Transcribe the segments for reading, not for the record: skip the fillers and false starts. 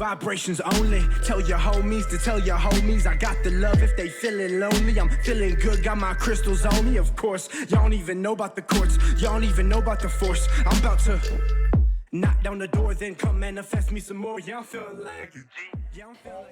vibrations only. Tell your homies to tell your homies I got the love if they feeling lonely. I'm feeling good, got my crystals on me. Of course, y'all don't even know about the courts. Y'all don't even know about the force. I'm about to knock down the door, then come manifest me some more. Y'all feel like it.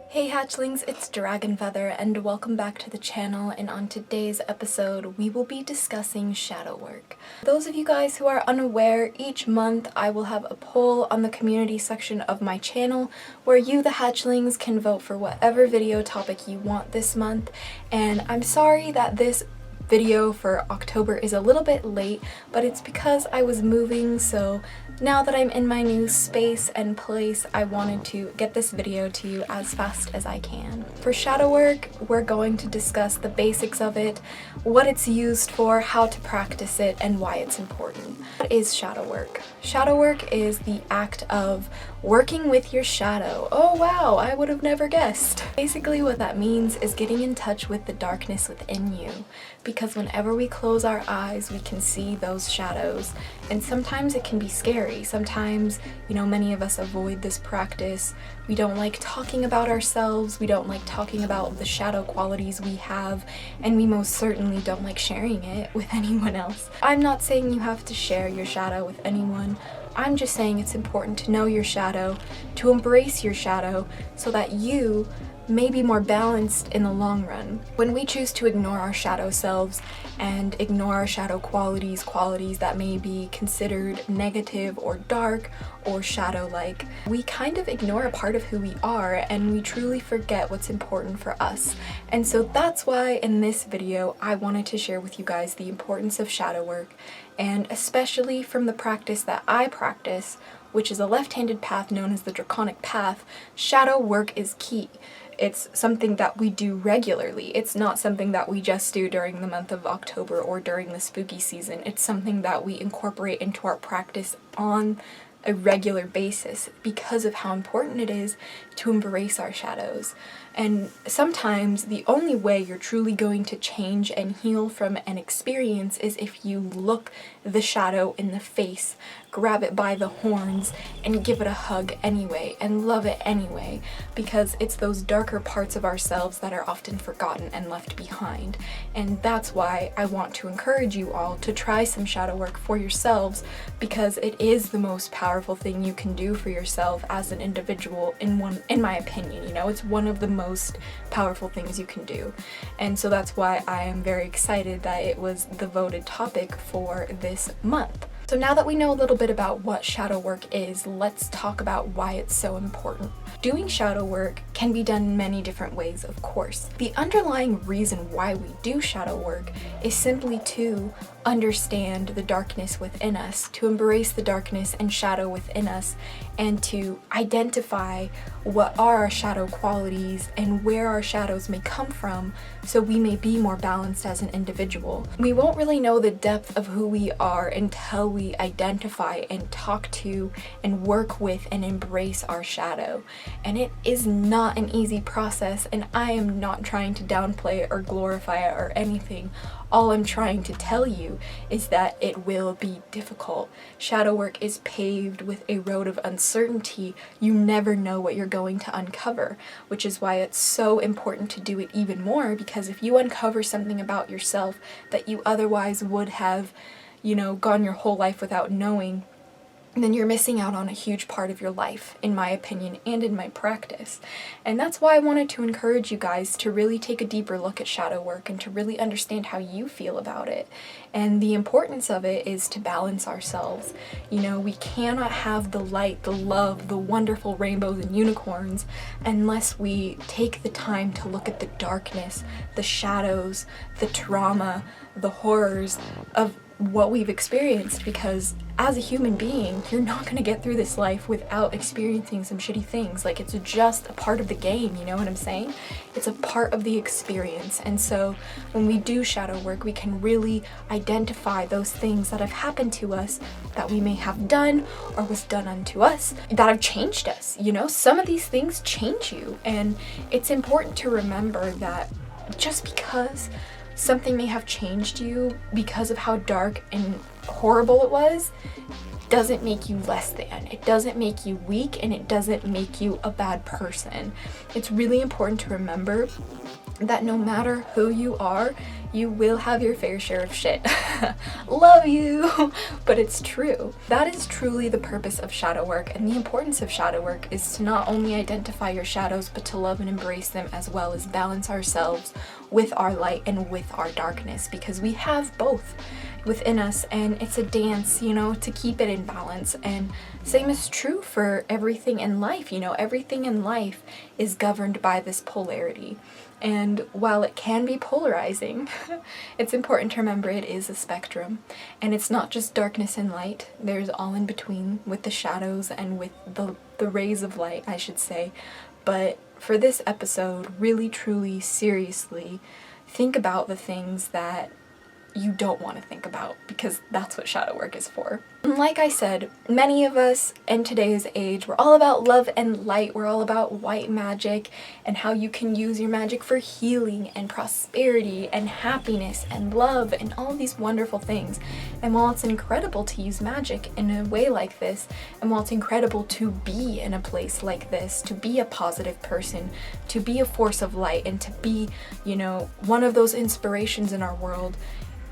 Hey hatchlings, it's Dragon Feather and welcome back to the channel, and on today's episode we will be discussing shadow work. For those of you guys who are unaware, each month I will have a poll on the community section of my channel where you, the hatchlings, can vote for whatever video topic you want this month, and I'm sorry that this video for October is a little bit late, but it's because I was moving, so now that I'm in my new space and place, I wanted to get this video to you as fast as I can. For shadow work, we're going to discuss the basics of it, what it's used for, how to practice it, and why it's important. What is shadow work? Shadow work is the act of working with your shadow. Oh wow, I would have never guessed. Basically what that means is getting in touch with the darkness within you, because whenever we close our eyes we can see those shadows, and sometimes it can be scary. Sometimes, you know, many of us avoid this practice. We don't like talking about ourselves, we don't like talking about the shadow qualities we have, and we most certainly don't like sharing it with anyone else. I'm not saying you have to share your shadow with anyone. I'm just saying it's important to know your shadow, to embrace your shadow, so that you may be more balanced in the long run. When we choose to ignore our shadow selves and ignore our shadow qualities that may be considered negative or dark or shadow-like, we kind of ignore a part of who we are and we truly forget what's important for us. And so that's why in this video I wanted to share with you guys the importance of shadow work, and especially from the practice that I practice, which is a left-handed path known as the Draconic Path. Shadow work is key. It's something that we do regularly. It's not something that we just do during the month of October or during the spooky season. It's something that we incorporate into our practice on a regular basis because of how important it is to embrace our shadows. And sometimes the only way you're truly going to change and heal from an experience is if you look the shadow in the face, grab it by the horns, and give it a hug anyway, and love it anyway, because it's those darker parts of ourselves that are often forgotten and left behind. And that's why I want to encourage you all to try some shadow work for yourselves, because it is the most powerful thing you can do for yourself as an individual, in my opinion. You know, it's one of the most powerful things you can do. And so that's why I am very excited that it was the voted topic for this month. So now that we know a little bit about what shadow work is, let's talk about why it's so important. Doing shadow work can be done in many different ways, of course. The underlying reason why we do shadow work is simply to understand the darkness within us, to embrace the darkness and shadow within us, and to identify what are our shadow qualities and where our shadows may come from, so we may be more balanced as an individual. We won't really know the depth of who we are until we identify and talk to and work with and embrace our shadow. And it is not an easy process, and I am not trying to downplay it or glorify it or anything. All I'm trying to tell you is that it will be difficult. Shadow work is paved with a road of uncertainty. You never know what you're going to uncover, which is why it's so important to do it even more, because if you uncover something about yourself that you otherwise would have, you know, gone your whole life without knowing, then you're missing out on a huge part of your life, in my opinion, and in my practice. And that's why I wanted to encourage you guys to really take a deeper look at shadow work and to really understand how you feel about it. And the importance of it is to balance ourselves. You know, we cannot have the light, the love, the wonderful rainbows and unicorns unless we take the time to look at the darkness, the shadows, the trauma, the horrors of what we've experienced, because as a human being, you're not going to get through this life without experiencing some shitty things. Like, it's just a part of the game, you know what I'm saying? It's a part of the experience. And so when we do shadow work, we can really identify those things that have happened to us, that we may have done or was done unto us, that have changed us. You know, some of these things change you, and it's important to remember that just because something may have changed you because of how dark and horrible it was doesn't make you less than. It doesn't make you weak, and it doesn't make you a bad person. It's really important to remember that no matter who you are, you will have your fair share of shit. Love you, but it's true. That is truly the purpose of shadow work, and the importance of shadow work is to not only identify your shadows, but to love and embrace them, as well as balance ourselves with our light and with our darkness, because we have both within us, and it's a dance, you know, to keep it in balance. And same is true for everything in life. You know, everything in life is governed by this polarity. And while it can be polarizing, it's important to remember it is a spectrum. And it's not just darkness and light. There's all in between with the shadows and with the rays of light, I should say. But for this episode, really, truly, seriously, think about the things that you don't want to think about, because that's what shadow work is for. And like I said, many of us in today's age, we're all about love and light. We're all about white magic and how you can use your magic for healing and prosperity and happiness and love and all these wonderful things. And while it's incredible to use magic in a way like this, and while it's incredible to be in a place like this, to be a positive person, to be a force of light, and to be, you know, one of those inspirations in our world,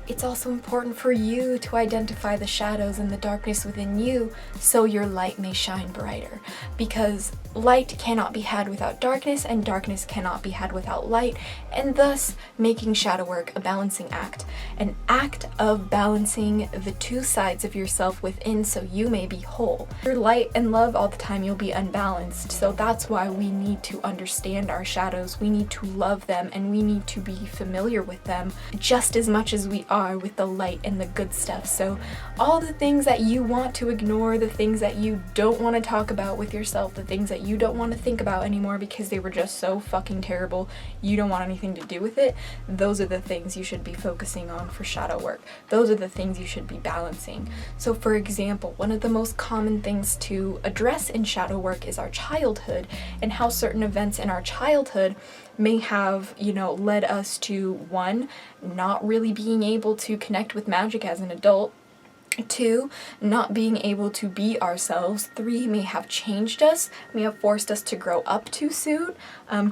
it's also important for you to identify the shadows and the darkness within you so your light may shine brighter. Because light cannot be had without darkness, and darkness cannot be had without light, and thus making shadow work a balancing act. An act of balancing the two sides of yourself within so you may be whole. If you're light and love all the time, you'll be unbalanced. So that's why we need to understand our shadows. We need to love them, and we need to be familiar with them just as much as we are with the light and the good stuff. So all the things that you want to ignore, the things that you don't want to talk about with yourself, the things that you don't want to think about anymore because they were just so fucking terrible, you don't want anything to do with it, those are the things you should be focusing on for shadow work. Those are the things you should be balancing. So for example, one of the most common things to address in shadow work is our childhood, and how certain events in our childhood may have, you know, led us to, one, not really being able to connect with magic as an adult, 2, not being able to be ourselves, 3, may have changed us, may have forced us to grow up too soon.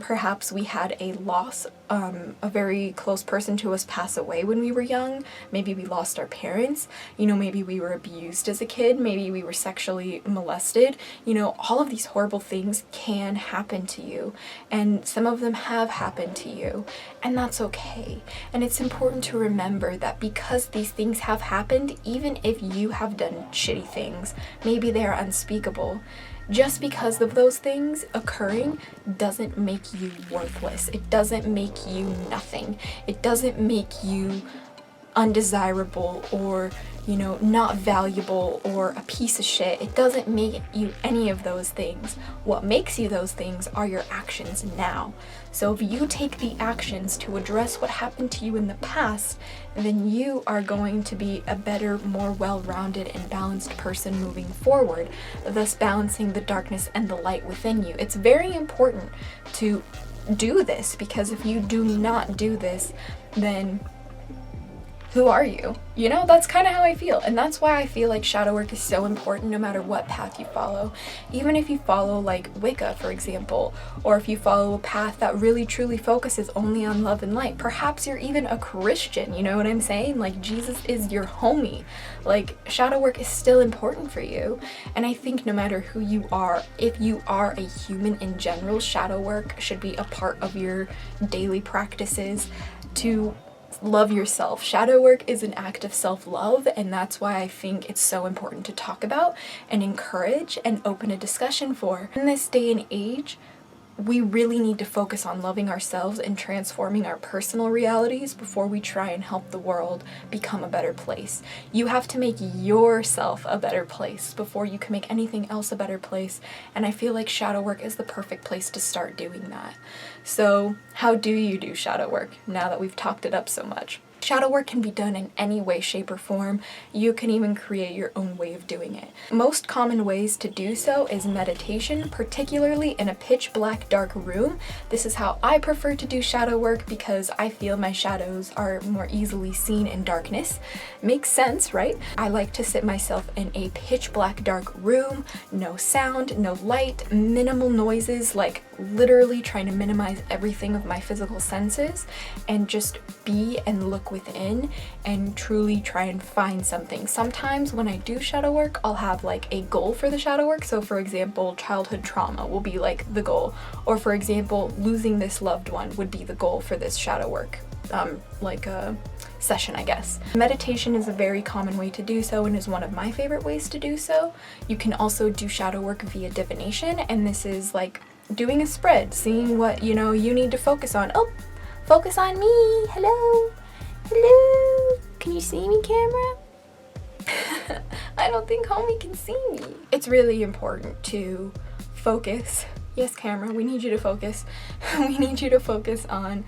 Perhaps we had a loss, a very close person to us pass away when we were young. Maybe we lost our parents. You know, maybe we were abused as a kid. Maybe we were sexually molested. You know, all of these horrible things can happen to you, and some of them have happened to you, and that's okay. And it's important to remember that because these things have happened, even if you have done shitty things, maybe they are unspeakable, just because of those things occurring doesn't make you worthless. It doesn't make you nothing. It doesn't make you undesirable or, you know, not valuable or a piece of shit. It doesn't make you any of those things. What makes you those things are your actions now. So if you take the actions to address what happened to you in the past, then you are going to be a better, more well-rounded and balanced person moving forward, thus balancing the darkness and the light within you. It's very important to do this, because if you do not do this, then who are you? You know, that's kind of how I feel. And that's why I feel like shadow work is so important no matter what path you follow. Even if you follow like Wicca, for example, or if you follow a path that really truly focuses only on love and light. Perhaps you're even a Christian, you know what I'm saying? Like, Jesus is your homie. Like, shadow work is still important for you. And I think no matter who you are, if you are a human in general, shadow work should be a part of your daily practices to love yourself. Shadow work is an act of self-love, and that's why I think it's so important to talk about and encourage and open a discussion for. In this day and age, we really need to focus on loving ourselves and transforming our personal realities before we try and help the world become a better place. You have to make yourself a better place before you can make anything else a better place, and I feel like shadow work is the perfect place to start doing that. So how do you do shadow work now that we've talked it up so much? Shadow work can be done in any way, shape, or form. You can even create your own way of doing it. Most common ways to do so is meditation, particularly in a pitch black dark room. This is how I prefer to do shadow work because I feel my shadows are more easily seen in darkness. Makes sense, right? I like to sit myself in a pitch black dark room, no sound, no light, minimal noises, like literally trying to minimize everything of my physical senses and just be and look within and truly try and find something. Sometimes when I do shadow work, I'll have like a goal for the shadow work. So for example, childhood trauma will be like the goal, or for example, losing this loved one would be the goal for this shadow work session, I guess. Meditation is a very common way to do so and is one of my favorite ways to do so. You can also do shadow work via divination, and this is like doing a spread, seeing what you need to focus on. Oh, focus on me. Hello. Hello. Can you see me, camera? I don't think homie can see me. It's really important to focus. Yes, camera, we need you to focus. We need you to focus on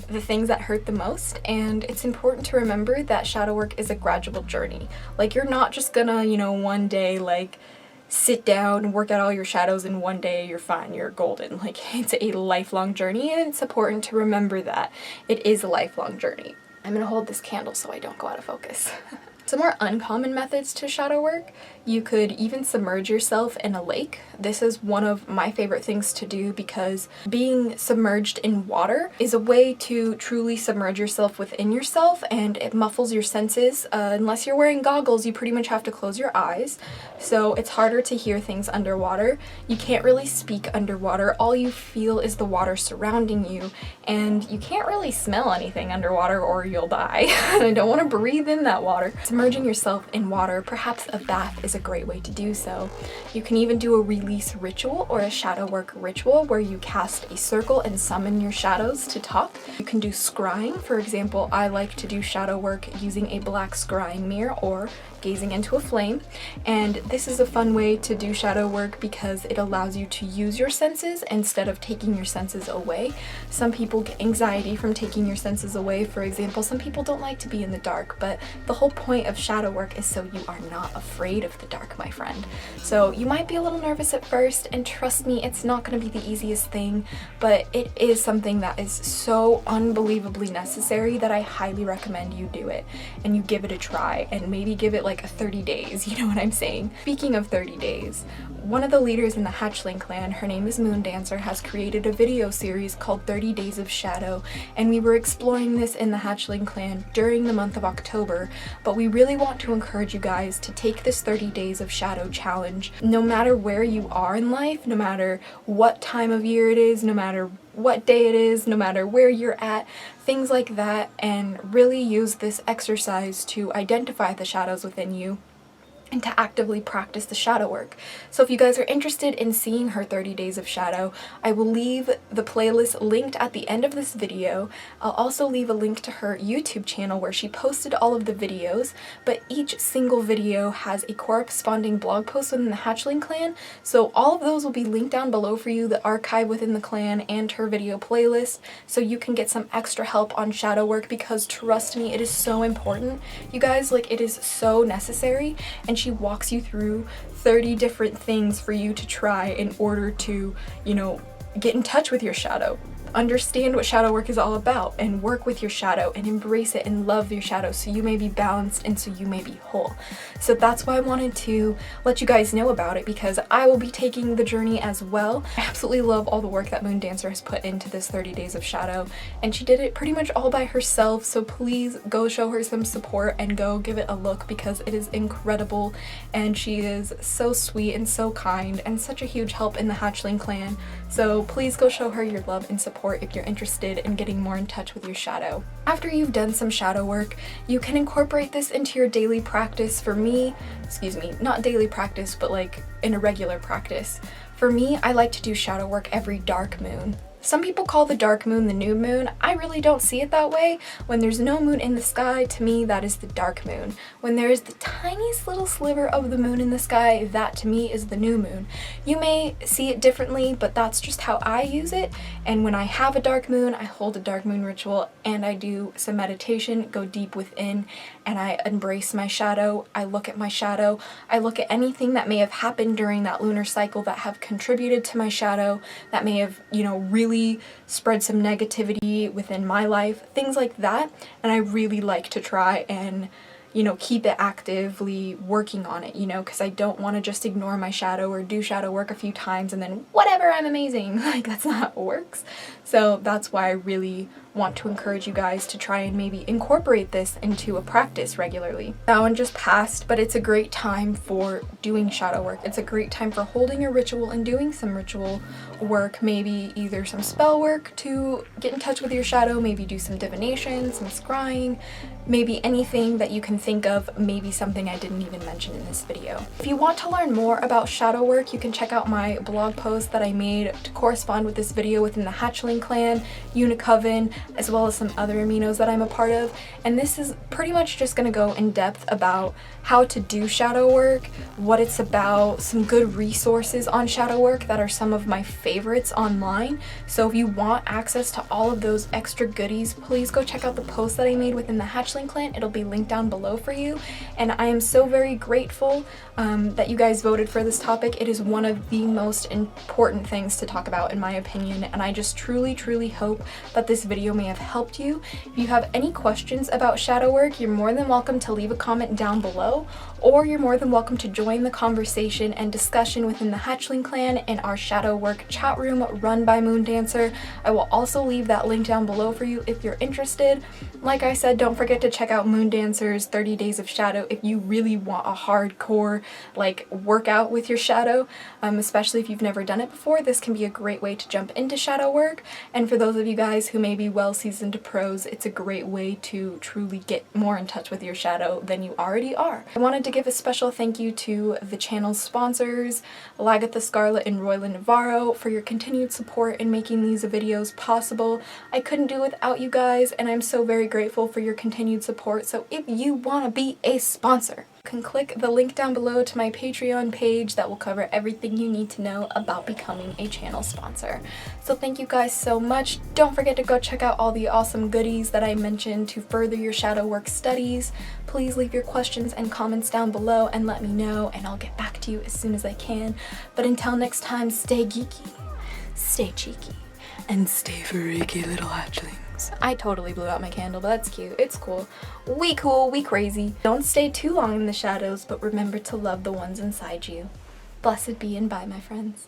the things that hurt the most, and it's important to remember that shadow work is a gradual journey. Like, you're not just gonna, one day, like, sit down and work out all your shadows and one day you're fine, you're golden. Like, it's a lifelong journey, and it's important to remember that it is a lifelong journey. I'm gonna hold this candle so I don't go out of focus. Some more uncommon methods to shadow work. You could even submerge yourself in a lake. This is one of my favorite things to do because being submerged in water is a way to truly submerge yourself within yourself, and it muffles your senses. Unless you're wearing goggles, you pretty much have to close your eyes, so it's harder to hear things underwater. You can't really speak underwater. All you feel is the water surrounding you, and you can't really smell anything underwater or you'll die. I don't want to breathe in that water. Submerging yourself in water, perhaps a bath, is a great way to do so. You can even do a release ritual or a shadow work ritual where you cast a circle and summon your shadows to talk. You can do scrying. For example, I like to do shadow work using a black scrying mirror or gazing into a flame, and this is a fun way to do shadow work because it allows you to use your senses instead of taking your senses away. Some people get anxiety from taking your senses away. For example, some people don't like to be in the dark, but the whole point of shadow work is so you are not afraid of the dark, my friend. So you might be a little nervous at first, and trust me, it's not going to be the easiest thing, but it is something that is so unbelievably necessary that I highly recommend you do it and you give it a try, and maybe give it like 30 days, you know what I'm saying? Speaking of 30 days, one of the leaders in the Hatchling clan, her name is Moondancer, has created a video series called 30 Days of Shadow, and we were exploring this in the Hatchling clan during the month of October, but we really want to encourage you guys to take this 30 Days of Shadow challenge. No matter where you are in life, no matter what time of year it is, no matter what day it is, no matter where you're at, things like that, and really use this exercise to identify the shadows within you and to actively practice the shadow work. So if you guys are interested in seeing her 30 Days of Shadow, I will leave the playlist linked at the end of this video. I'll also leave a link to her YouTube channel where she posted all of the videos, but each single video has a corresponding blog post within the Hatchling clan, so all of those will be linked down below for you, the archive within the clan and her video playlist, so you can get some extra help on shadow work, because trust me, it is so important. You guys, like, it is so necessary, and she walks you through 30 different things for you to try in order to, get in touch with your shadow. Understand what shadow work is all about and work with your shadow and embrace it and love your shadow so you may be balanced and so you may be whole. So that's why I wanted to let you guys know about it, because I will be taking the journey as well. I absolutely love all the work that Moondancer has put into this 30 Days of Shadow, and she did it pretty much all by herself, so please go show her some support and go give it a look, because it is incredible, and she is so sweet and so kind and such a huge help in the Hatchling clan. So please go show her your love and support if you're interested in getting more in touch with your shadow. After you've done some shadow work, you can incorporate this into your daily practice. For me, not daily practice, but like in a regular practice. For me, I like to do shadow work every dark moon. Some people call the dark moon the new moon. I really don't see it that way. When there's no moon in the sky, to me, that is the dark moon. When there is the tiniest little sliver of the moon in the sky, that to me is the new moon. You may see it differently, but that's just how I use it. And when I have a dark moon, I hold a dark moon ritual and I do some meditation, go deep within, and I embrace my shadow. I look at my shadow. I look at anything that may have happened during that lunar cycle that have contributed to my shadow, that may have, really spread some negativity within my life, things like that. And I really like to try and keep it actively working on it, because I don't want to just ignore my shadow or do shadow work a few times and then whatever, I'm amazing. Like, that's not how it works. So that's why I really want to encourage you guys to try and maybe incorporate this into a practice regularly. That one just passed, but it's a great time for doing shadow work. It's a great time for holding a ritual and doing some ritual work, maybe either some spell work to get in touch with your shadow, maybe do some divination, some scrying, maybe anything that you can think of, maybe something I didn't even mention in this video. If you want to learn more about shadow work, you can check out my blog post that I made to correspond with this video within the Hatchling clan, Unicoven, as well as some other aminos that I'm a part of. And this is pretty much just going to go in depth about how to do shadow work, what it's about, some good resources on shadow work that are some of my favorites online. So if you want access to all of those extra goodies, please go check out the post that I made within the Hatchling clan. It'll be linked down below for you. And I am so very grateful that you guys voted for this topic. It is one of the most important things to talk about in my opinion, and I just truly hope that this video may have helped you. If you have any questions about shadow work, you're more than welcome to leave a comment down below, or you're more than welcome to join the conversation and discussion within the Hatchling clan in our shadow work chat room run by Moondancer. I will also leave that link down below for you if you're interested. Like I said, don't forget to check out Moondancer's 30 Days of Shadow if you really want a hardcore workout with your shadow, especially if you've never done it before. This can be a great way to jump into shadow work, and for those of you guys who may be well seasoned pros, it's a great way to truly get more in touch with your shadow than you already are. I wanted to give a special thank you to the channel's sponsors, Lagatha Scarlet and Royland Navarro, for your continued support in making these videos possible. I couldn't do it without you guys, and I'm so very grateful for your continued support. So if you want to be a sponsor, you can click the link down below to my Patreon page that will cover everything you need to know about becoming a channel sponsor. So thank you guys so much. Don't forget to go check out all the awesome goodies that I mentioned to further your shadow work studies. Please leave your questions and comments down below and let me know, and I'll get back to you as soon as I can. But until next time, stay geeky, stay cheeky, and stay freaky, little hatchlings. I totally blew out my candle, but that's cute. It's cool. We cool, we crazy. Don't stay too long in the shadows, but remember to love the ones inside you. Blessed be and bye, my friends.